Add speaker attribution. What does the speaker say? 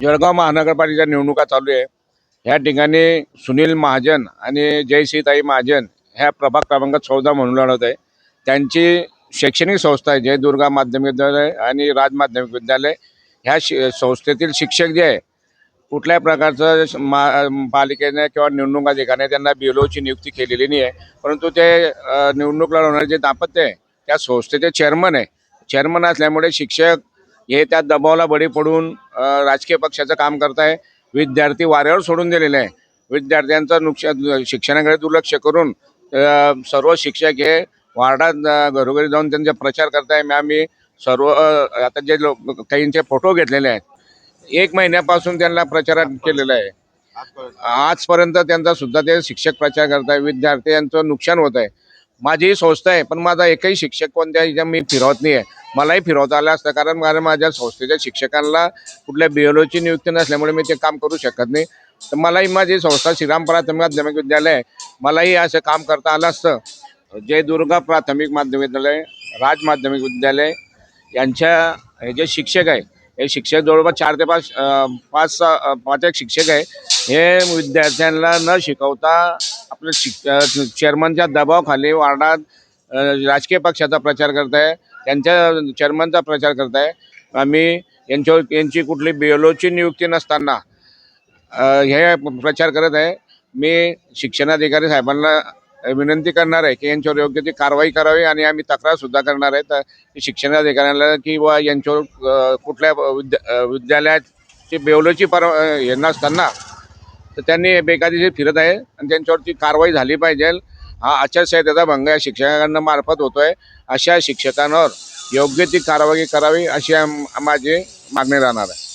Speaker 1: जळगाव महानगरपालिकेच्या निवडणुका चालू आहे। या ठिकाणी सुनील महाजन आणि जयश्रीताई महाजन ह्या प्रभाग क्रमांक 14 म्हणून लढत आहे। त्यांची शैक्षणिक संस्था आहे जयदुर्गा माध्यमिक विद्यालय आणि राज माध्यमिक विद्यालय। ह्या संस्थेतील शिक्षक जे आहे कुठल्या प्रकारचं पालिकेने किंवा निवडणूक अधिकाऱ्याने त्यांना BLOची नियुक्ती केलेली नाही आहे, परंतु ते निवडणूक लढवणारे जे दाम्पत्य आहे त्या संस्थेचे चेअरमन आहे। चेअरमन असल्यामुळे शिक्षक हे त्या दबावाला बळी पडून राजकीय पक्षाचं काम करत आहे। विद्यार्थी वाऱ्यावर सोडून दिलेले आहे। विद्यार्थ्यांचं नुकसान शिक्षणाकडे दुर्लक्ष करून सर्व शिक्षक हे वार्डात घरोघरी जाऊन त्यांचा प्रचार करत आहे। आम्ही सर्व आता जे काहींचे फोटो घेतलेले आहेत, 1 महिन्यापासून त्यांना प्रचार केलेला आहे। आजपर्यंत त्यांचा सुद्धा ते शिक्षक प्रचार करत आहे। विद्यार्थ्यांचं नुकसान होत आहे। माझी संस्था आहे, पण माझा एकही शिक्षक कोणत्या मी फिरवत नाही आहे। मलाही फिरवता आलं असतं, कारण माझ्या संस्थेच्या शिक्षकांना कुठल्या BLOची नियुक्ती नसल्यामुळे मी ते काम करू शकत नाही। तर मलाही माझी संस्था श्रीराम प्राथमिक माध्यमिक विद्यालय मलाही असं काम करता आलं असतं। जयदुर्गा प्राथमिक माध्यमिक विद्यालय, राज माध्यमिक विद्यालय यांच्या हे जे शिक्षक आहे हे शिक्षक जवळपास 4 ते 5 एक शिक्षक आहे। हे विद्यार्थ्यांना न शिकवता आपल्या चेअरमनच्या दबावाखाली वार्डात राजकीय पक्षाचा प्रचार करत आहे, त्यांच्या चेअरमनचा प्रचार करत आहे। आम्ही यांची कुठली BLOची नियुक्ती नसताना हे प्रचार करत आहे। मी शिक्षणाधिकारी साहेबांना विनंती करणार आहे की यांच्यावर योग्य ती कारवाई करावी आणि आम्ही तक्रार सुद्धा करणार आहे तर शिक्षणाधिकाऱ्यांना की वा यांच्यावर कुठल्या विद्यालयाची BLOची हे नसताना तर त्यांनी बेकायदेशीर फिरत आहे आणि त्यांच्यावरती कारवाई झाली पाहिजे। हा आचारसंहितेचा भंग या शिक्षकांना मार्फत होतोय। अशा शिक्षकांवर योग्य ती कारवाई करावी अशी माझी मागणी राहणार आहे।